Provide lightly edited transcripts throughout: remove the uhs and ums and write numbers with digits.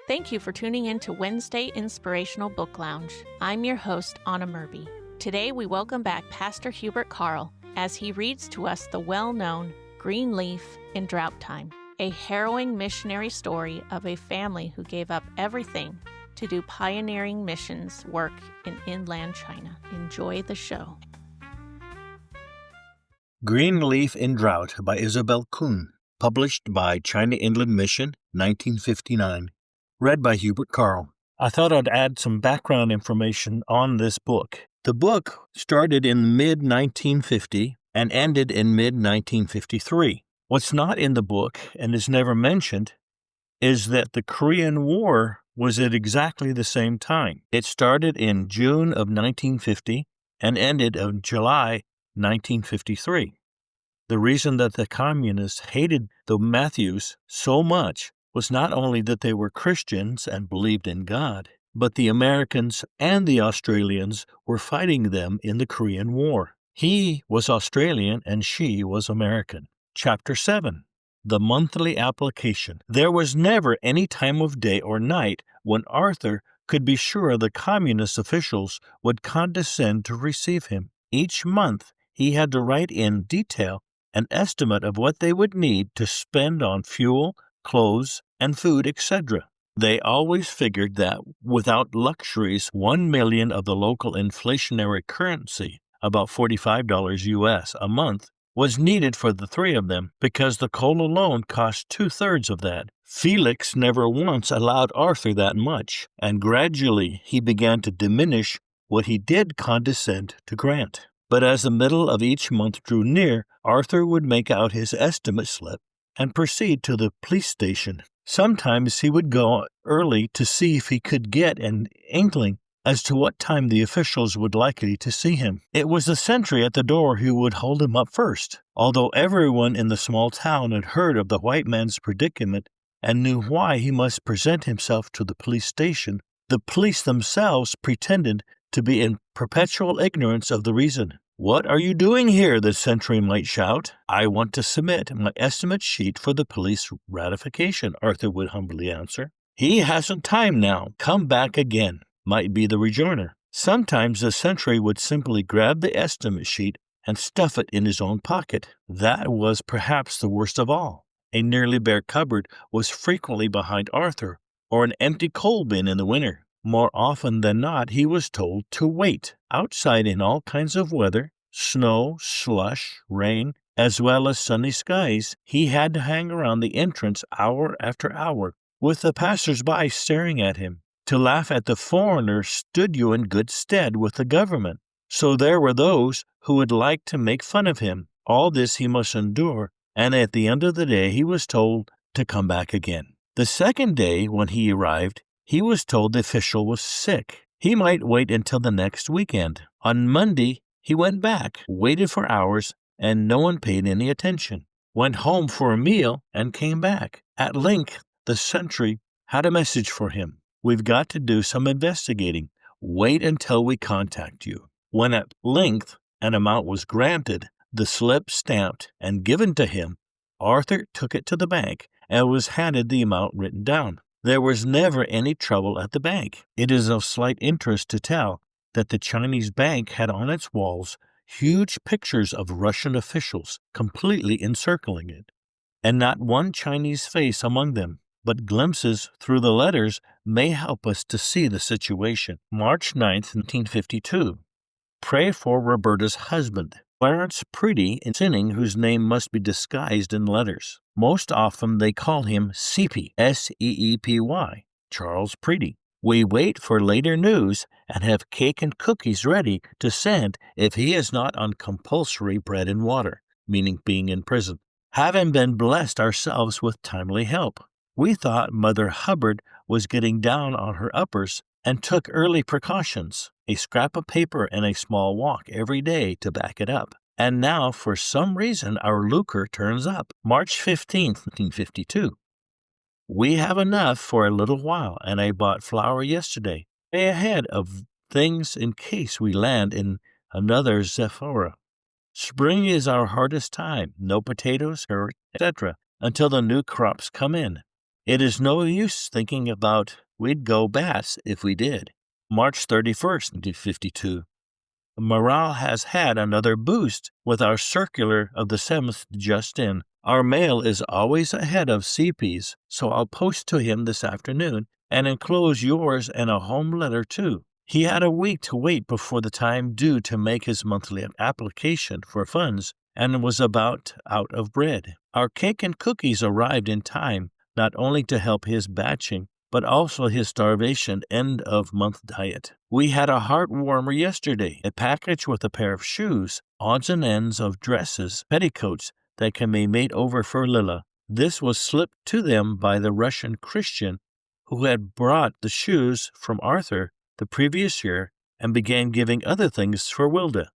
Thank you for tuning in to Wednesday Inspirational Book Lounge. I'm your host, Anna Murby. Today we welcome back Pastor Hubert Carl as he reads to us the well-known Green Leaf in Drought Time, a harrowing missionary story of a family who gave up everything to do pioneering missions work in inland China. Enjoy the show. Green Leaf in Drought by Isabel Kuhn, published by China Inland Mission, 1959. Read by Hubert Carl. I thought I'd add some background information on this book. The book started in mid-1950 and ended in mid-1953. What's not in the book, and is never mentioned, is that the Korean War was at exactly the same time. It started in June of 1950 and ended in July 1953. The reason that the communists hated the Matthews so much was not only that they were Christians and believed in God, but the Americans and the Australians were fighting them in the Korean War. He was Australian and she was American. Chapter 7. The Monthly Application. There was never any time of day or night when Arthur could be sure the communist officials would condescend to receive him. Each month he had to write in detail an estimate of what they would need to spend on fuel, clothes, and food, etc. They always figured that without luxuries, 1 million of the local inflationary currency, about $45 US a month, was needed for the three of them because the coal alone cost 2/3 of that. Felix never once allowed Arthur that much, and gradually he began to diminish what he did condescend to grant. But as the middle of each month drew near, Arthur would make out his estimate slip and proceed to the police station. Sometimes he would go early to see if he could get an inkling as to what time the officials would likely to see him. It was the sentry at the door who would hold him up first. Although everyone in the small town had heard of the white man's predicament and knew why he must present himself to the police station, the police themselves pretended to be in perpetual ignorance of the reason. "What are you doing here?" the sentry might shout. "I want to submit my estimate sheet for the police ratification," Arthur would humbly answer. "He hasn't time now. Come back again," might be the rejoinder. Sometimes the sentry would simply grab the estimate sheet and stuff it in his own pocket. That was perhaps the worst of all. A nearly bare cupboard was frequently behind Arthur, or an empty coal bin in the winter. More often than not, he was told to wait outside in all kinds of weather, snow, slush, rain, as well as sunny skies. He had to hang around the entrance hour after hour, with the passers-by staring at him. To laugh at the foreigner stood you in good stead with the government, so there were those who would like to make fun of him. All this he must endure, and at the end of the day he was told to come back again. The second day, when he arrived, he was told the official was sick. He might wait until the next weekend. On Monday, he went back, waited for hours, and no one paid any attention. Went home for a meal and came back. At length, the sentry had a message for him. "We've got to do some investigating. Wait until we contact you." When at length an amount was granted, the slip stamped and given to him, Arthur took it to the bank and was handed the amount written down. There was never any trouble at the bank. It is of slight interest to tell that the Chinese bank had on its walls huge pictures of Russian officials completely encircling it, and not one Chinese face among them, but glimpses through the letters may help us to see the situation. March 9th, 1952. Pray for Roberta's husband, Clarence Preedy, in sinning, whose name must be disguised in letters. Most often they call him Seepy, S-E-E-P-Y, Charles Preedy. We wait for later news and have cake and cookies ready to send if he is not on compulsory bread and water, meaning being in prison. Having been blessed ourselves with timely help, we thought Mother Hubbard was getting down on her uppers and took early precautions, a scrap of paper and a small walk every day to back it up. And now, for some reason, our lucre turns up. March 15th, 1952. We have enough for a little while, and I bought flour yesterday, way ahead of things in case we land in another Zephora. Spring is our hardest time, no potatoes, carrots, etc., until the new crops come in. It is no use thinking about we'd go bats if we did. March 31st, 1952. Morale has had another boost with our circular of the 7th just in. Our mail is always ahead of CP's, so I'll post to him this afternoon and enclose yours and a home letter too. He had a week to wait before the time due to make his monthly application for funds and was about out of bread. Our cake and cookies arrived in time, not only to help his batching, but also his starvation end-of-month diet. We had a heart warmer yesterday, a package with a pair of shoes, odds and ends of dresses, petticoats that can be made over for Lila. This was slipped to them by the Russian Christian who had brought the shoes from Arthur the previous year and began giving other things for Wilda.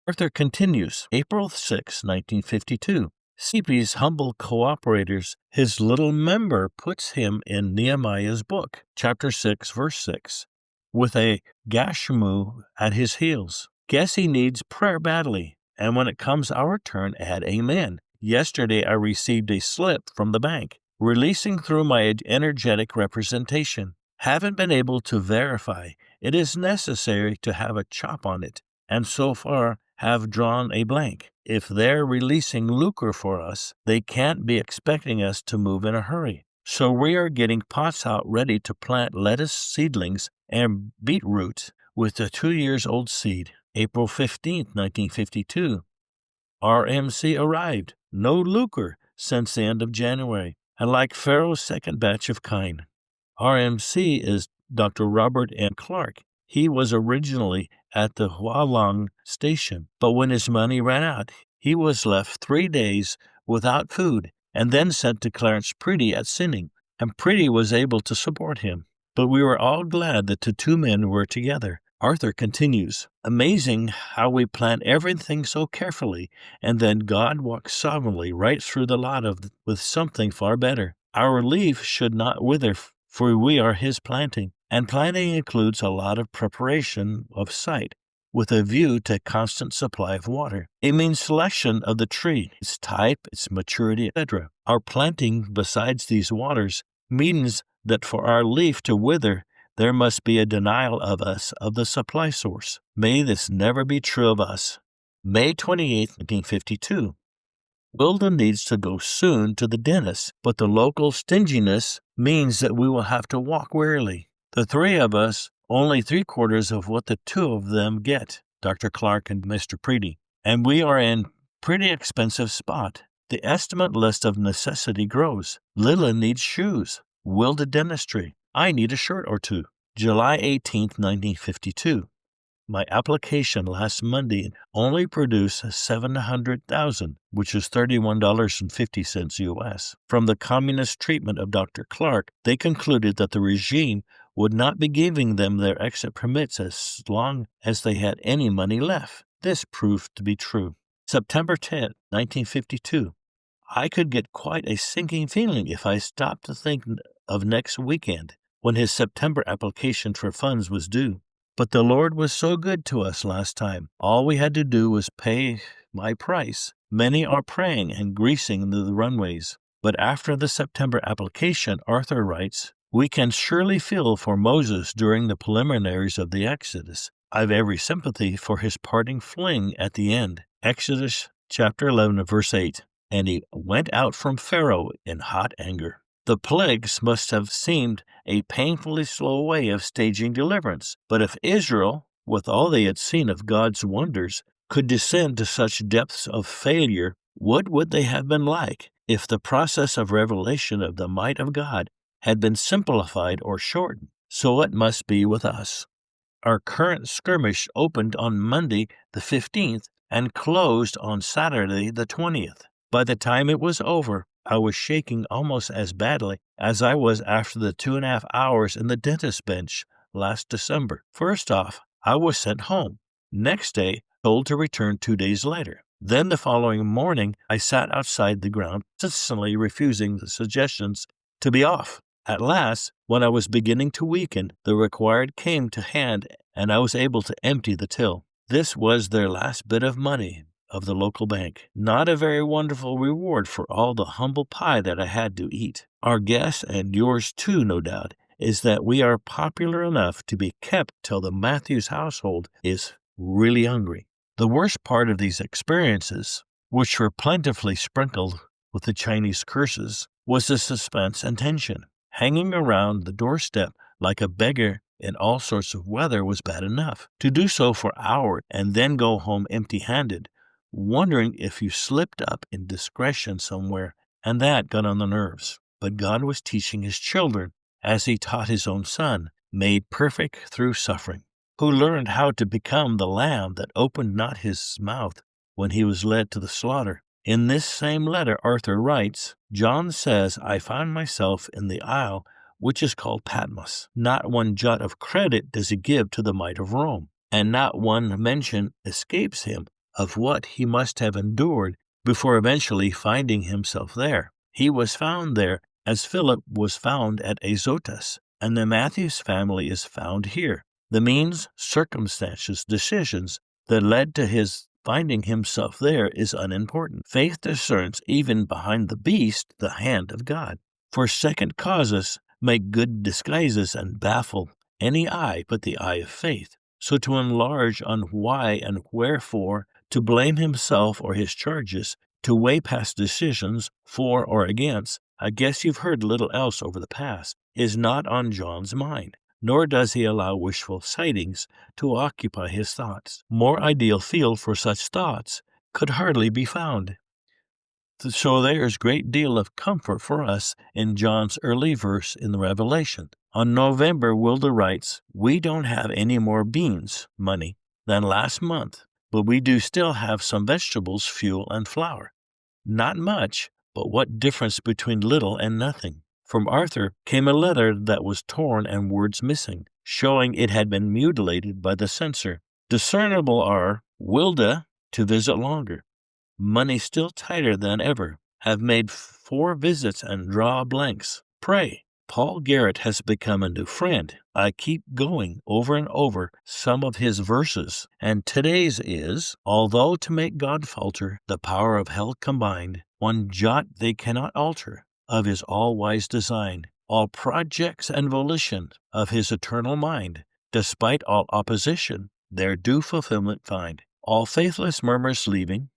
Arthur continues, April 6, 1952. CP's humble cooperators, his little member puts him in Nehemiah's book, chapter 6, verse 6, with a Gashmu at his heels. Guess he needs prayer badly, and when it comes our turn, add amen. Yesterday I received a slip from the bank, releasing through my energetic representation. Haven't been able to verify. It is necessary to have a chop on it, and so far have drawn a blank. If they're releasing lucre for us, they can't be expecting us to move in a hurry. So we are getting pots out ready to plant lettuce seedlings and beetroot with the 2 years old seed. April 15, 1952. RMC arrived. No lucre since the end of January, and like Pharaoh's second batch of kine. RMC is Dr. Robert N. Clark. He was originally at the Hualong station, but when his money ran out, he was left 3 days without food and then sent to Clarence Pretty at Sinning, and Pretty was able to support him. But we were all glad that the two men were together. Arthur continues, amazing how we plan everything so carefully, and then God walks sovereignly right through the lot with something far better. Our leaf should not wither, for we are his planting, and planting includes a lot of preparation of site, with a view to constant supply of water. It means selection of the tree, its type, its maturity, etc. Our planting, besides these waters, means that for our leaf to wither, there must be a denial of us of the supply source. May this never be true of us. May 28, 1952. Wilda needs to go soon to the dentist, but the local stinginess means that we will have to walk warily. The three of us, only 3/4 of what the two of them get, Dr. Clark and Mr. Pretty, and we are in pretty expensive spot. The estimate list of necessity grows. Lila needs shoes. Wilda dentistry. I need a shirt or two. July 18, 1952. My application last Monday only produced $700,000, which is $31.50 U.S. From the communist treatment of Dr. Clark, they concluded that the regime would not be giving them their exit permits as long as they had any money left. This proved to be true. September 10, 1952. I could get quite a sinking feeling if I stopped to think of next weekend, when his September application for funds was due. But the Lord was so good to us last time. All we had to do was pay my price. Many are praying and greasing the runways. But after the September application, Arthur writes, we can surely feel for Moses during the preliminaries of the Exodus. I've every sympathy for his parting fling at the end. Exodus chapter 11, verse 8. And he went out from Pharaoh in hot anger. The plagues must have seemed a painfully slow way of staging deliverance. But if Israel, with all they had seen of God's wonders, could descend to such depths of failure, what would they have been like if the process of revelation of the might of God had been simplified or shortened? So it must be with us. Our current skirmish opened on Monday the 15th and closed on Saturday the 20th. By the time it was over, I was shaking almost as badly as I was after the 2.5 hours in the dentist bench last December. First off, I was sent home. Next day, told to return 2 days later. Then the following morning, I sat outside the ground, consistently refusing the suggestions to be off. At last, when I was beginning to weaken, the required came to hand, and I was able to empty the till. This was their last bit of money of the local bank. Not a very wonderful reward for all the humble pie that I had to eat. Our guess, and yours too, no doubt, is that we are popular enough to be kept till the Matthews household is really hungry. The worst part of these experiences, which were plentifully sprinkled with the Chinese curses, was the suspense and tension. Hanging around the doorstep like a beggar in all sorts of weather was bad enough. To do so for hours and then go home empty-handed, wondering if you slipped up in discretion somewhere, and that got on the nerves. But God was teaching his children, as he taught his own son, made perfect through suffering, who learned how to become the lamb that opened not his mouth when he was led to the slaughter. In this same letter, Arthur writes, John says, I found myself in the isle which is called Patmos. Not one jot of credit does he give to the might of Rome, and not one mention escapes him of what he must have endured before eventually finding himself there. He was found there as Philip was found at Azotus, and the Matthews family is found here. The means, circumstances, decisions that led to his finding himself there is unimportant. Faith discerns even behind the beast the hand of God. For second causes make good disguises and baffle any eye but the eye of faith. So to enlarge on why and wherefore, to blame himself or his charges, to weigh past decisions for or against, I guess you've heard little else over the past, is not on John's mind, nor does he allow wishful sightings to occupy his thoughts. More ideal field for such thoughts could hardly be found. So there's great deal of comfort for us in John's early verse in the Revelation. On November, Wilder writes, we don't have any more beans, money, than last month, but we do still have some vegetables, fuel, and flour. Not much, but what difference between little and nothing? From Arthur came a letter that was torn and words missing, showing it had been mutilated by the censor. Discernible are Wilda to visit longer. Money still tighter than ever. Have made 4 visits and draw blanks. Pray. Paul Garrett has become a new friend. I keep going over and over some of his verses, and today's is, although to make God falter, the power of hell combined, one jot they cannot alter of his all-wise design, all projects and volition of his eternal mind, despite all opposition, their due fulfillment find. All faithless murmurs leaving,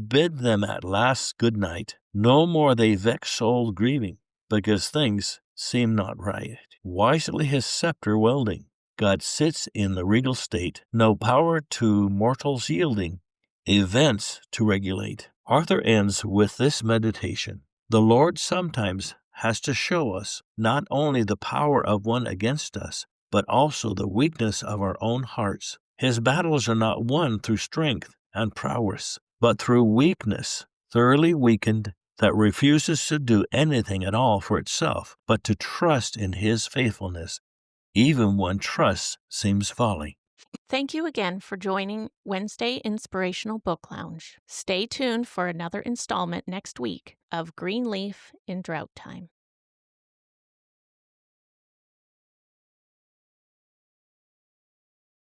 bid them at last good night. No more they vex soul grieving, because things seem not right. Wisely his scepter wielding, God sits in the regal state, no power to mortals yielding, events to regulate. Arthur ends with this meditation. The Lord sometimes has to show us not only the power of one against us, but also the weakness of our own hearts. His battles are not won through strength and prowess, but through weakness, thoroughly weakened, that refuses to do anything at all for itself, but to trust in his faithfulness, even when trust seems folly. Thank you again for joining Wednesday Inspirational Book Lounge. Stay tuned for another installment next week of Green Leaf in Drought Time.